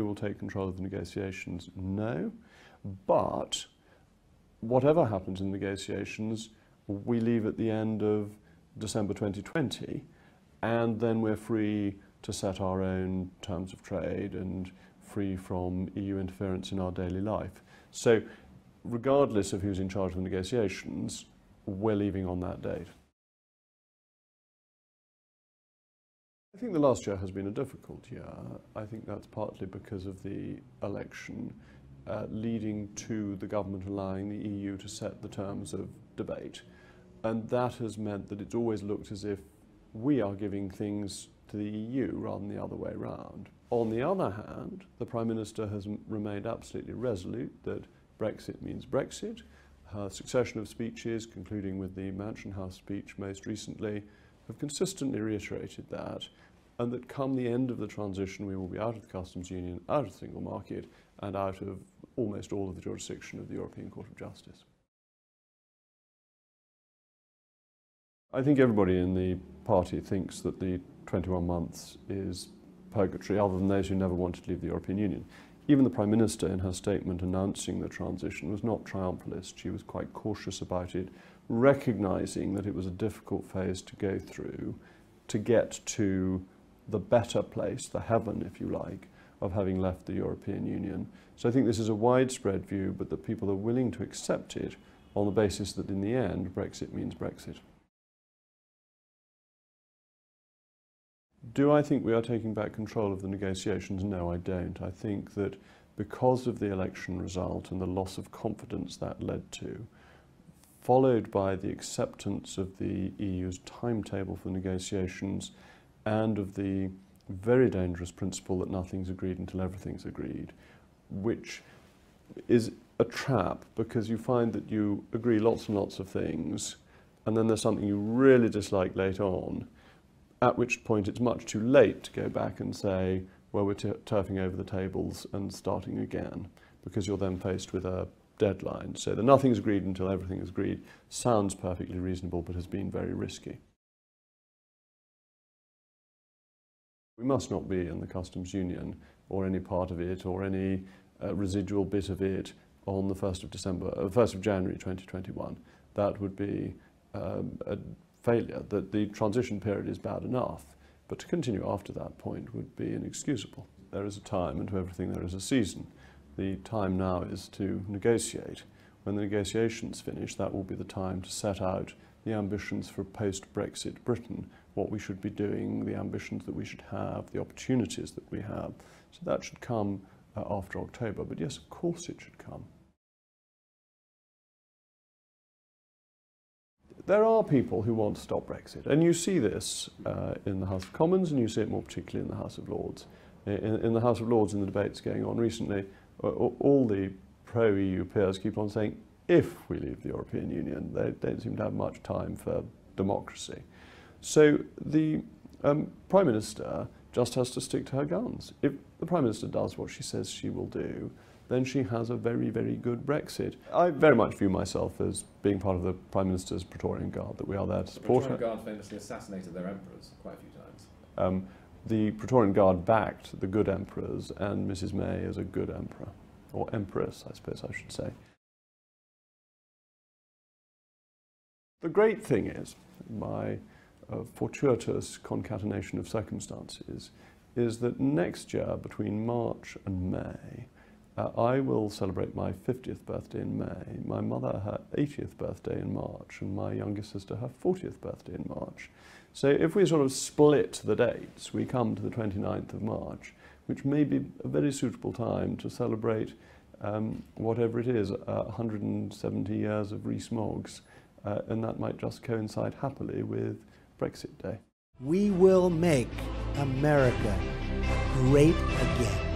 we will take control of the negotiations? No. But whatever happens in negotiations, we leave at the end of December 2020, and then we're free to set our own terms of trade and free from EU interference in our daily life. So regardless of who's in charge of the negotiations, we're leaving on that date. I think the last year has been a difficult year. I think that's partly because of the election leading to the government allowing the EU to set the terms of debate. And that has meant that it's always looked as if we are giving things to the EU rather than the other way around. On the other hand, the Prime Minister has remained absolutely resolute that Brexit means Brexit. Her succession of speeches, concluding with the Mansion House speech most recently, have consistently reiterated that, and that come the end of the transition we will be out of the customs union, out of the single market, and out of almost all of the jurisdiction of the European Court of Justice. I think everybody in the party thinks that the 21 months is purgatory, other than those who never wanted to leave the European Union. Even the Prime Minister, in her statement announcing the transition, was not triumphalist. She was quite cautious about it, recognising that it was a difficult phase to go through to get to the better place, the heaven, if you like, of having left the European Union. So I think this is a widespread view, but that people are willing to accept it on the basis that in the end, Brexit means Brexit. Do I think we are taking back control of the negotiations? No, I don't. I think that because of the election result and the loss of confidence that led to, followed by the acceptance of the EU's timetable for negotiations and of the very dangerous principle that nothing's agreed until everything's agreed, which is a trap because you find that you agree lots and lots of things and then there's something you really dislike later on, at which point it's much too late to go back and say, well, we're turfing over the tables and starting again, because you're then faced with a deadline. So the nothing's agreed until everything is agreed sounds perfectly reasonable, but has been very risky. We must not be in the customs union or any part of it or any residual bit of it on the 1st of January 2021. That would be a failure. That the transition period is bad enough, but to continue after that point would be inexcusable. There is a time, and to everything there is a season. The time now is to negotiate. When the negotiations finish, that will be the time to set out the ambitions for post-Brexit Britain, what we should be doing, the ambitions that we should have, the opportunities that we have. So that should come after October, but yes, of course it should come. There are people who want to stop Brexit, and you see this in the House of Commons, and you see it more particularly in the House of Lords. In the House of Lords, in the debates going on recently, all the pro-EU peers keep on saying, if we leave the European Union. They don't seem to have much time for democracy. So the Prime Minister just has to stick to her guns. If the Prime Minister does what she says she will do, then she has a very, very good Brexit. I very much view myself as being part of the Prime Minister's Praetorian Guard, that we are there to support her. The Praetorian Guard famously assassinated their emperors quite a few times. The Praetorian Guard backed the good emperors, and Mrs. May is a good emperor, or empress, I suppose I should say. The great thing is, by a fortuitous concatenation of circumstances, is that next year, between March and May, I will celebrate my 50th birthday in May, my mother her 80th birthday in March, and my younger sister her 40th birthday in March. So if we sort of split the dates, we come to the 29th of March, which may be a very suitable time to celebrate whatever it is, 170 years of Rees-Moggs, and that might just coincide happily with Brexit Day. We will make America great again.